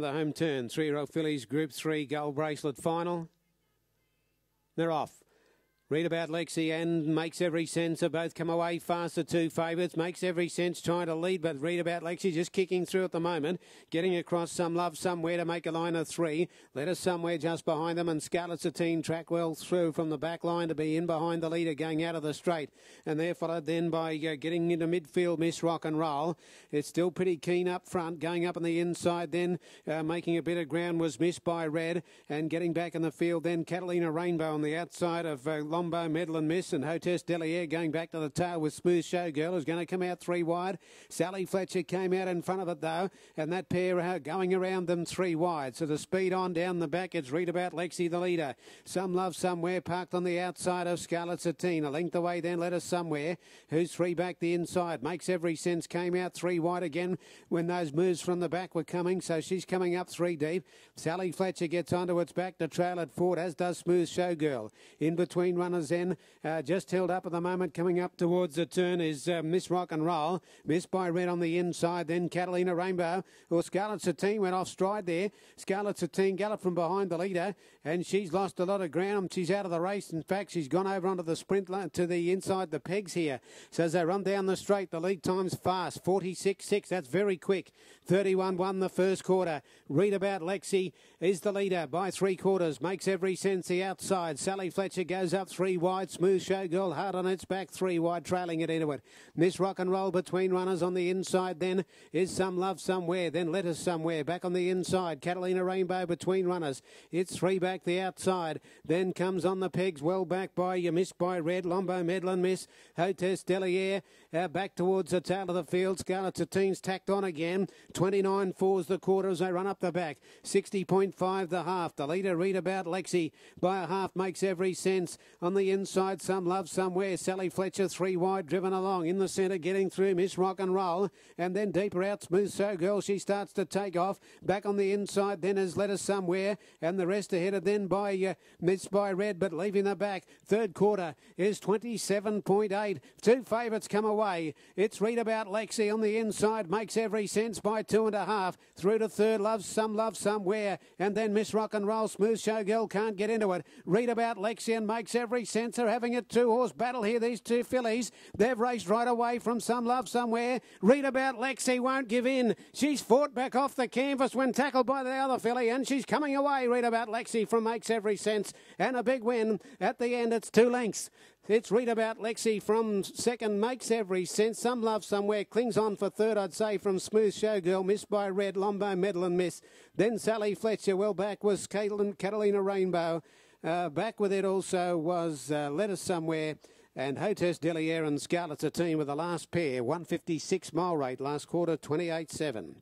The home turn, 3-year-old fillies, Group 3 Gold Bracelet final. They're off. Read About Lexi and Makes Every Sense have both come away fast, the two favourites. Makes Every Sense trying to lead, but Read About Lexi just kicking through at the moment. Getting across Some Love Somewhere to make a line of 3. Letter Somewhere just behind them, and Scarlet Satine track well through from the back line to be in behind the leader going out of the straight. And they're followed then by getting into midfield, Miss Rock and Roll. It's still pretty keen up front. Going up on the inside then, making a bit of ground was Missed by Red. And getting back in the field then, Catalina Rainbow on the outside of Lombo, Medal and Miss, and Hotesse Deliere going back to the tail with Smooth Showgirl, who's going to come out 3 wide. Sally Fletcher came out in front of it though, and that pair going around them 3 wide. So the speed on down the back, it's Read About Lexi the leader. Some Love Somewhere parked on the outside of Scarlet Satine. A length away then, Let Us Somewhere, who's 3 back the inside. Makes Every Sense came out 3 wide again when those moves from the back were coming, so she's coming up 3 deep. Sally Fletcher gets onto its back to trail it forward, as does Smooth Showgirl. In between runners then, just held up at the moment, coming up towards the turn is Miss Rock and Roll. Missed by Red on the inside, then Catalina Rainbow, or Scarlet Satine went off stride there. Scarlet Satine galloped from behind the leader, and she's lost a lot of ground. She's out of the race. In fact, she's gone over onto the sprint line to the inside the pegs here. So as they run down the straight, the lead time's fast, 46.6. That's very quick. 31.1 the first quarter. Read About Lexi is the leader by 3/4. Makes Every Sense the outside. Sally Fletcher goes up 3 wide. Smooth Showgirl hard on its back 3 wide, trailing it into it. Miss Rock and Roll between runners on the inside then is Some Love Somewhere. Then Let Us Somewhere back on the inside. Catalina Rainbow between runners. It's 3 back the outside. Then comes on the pegs well back by Missed by Red. Lombo, Medal and Miss. Hotesse Deliere back towards the tail of the field. Scarlet Satine's tacked on again. 29.4's the quarter as they run up the back. 60.5 the half. The leader Read About Lexi by a half. Makes Every Sense on the inside. Some Love Somewhere. Sally Fletcher 3 wide, driven along in the centre, getting through Miss Rock and Roll, and then deeper out Smooth Showgirl. She starts to take off. Back on the inside then is Let Us Somewhere, and the rest ahead of then by Missed by Red, but leaving the back. Third quarter is 27.8. 2 favourites come away. It's Read About Lexi on the inside. Makes Every Sense by 2.5. Through to third, Some Love Somewhere, and then Miss Rock and Roll. Smooth Showgirl can't get into it. Read About Lexi and Makes Every Sense are having a 2-horse battle here, these two fillies. They've raced right away from Some Love Somewhere. Read About Lexi won't give in. She's fought back off the canvas when tackled by the other filly, and she's coming away, Read About Lexi, from Makes Every Sense, and a big win. At the end, it's 2 lengths. It's Read About Lexi from second, Makes Every Sense. Some Love Somewhere clings on for third, I'd say, from Smooth Showgirl. Missed by Red, Lombo, Medal and Miss. Then Sally Fletcher. Well back was Catalina Rainbow. Back with it also was Let Us Somewhere, and Hotesse Deliere and Scarlet Satine with the last pair. 156 mile rate last quarter, 28.7.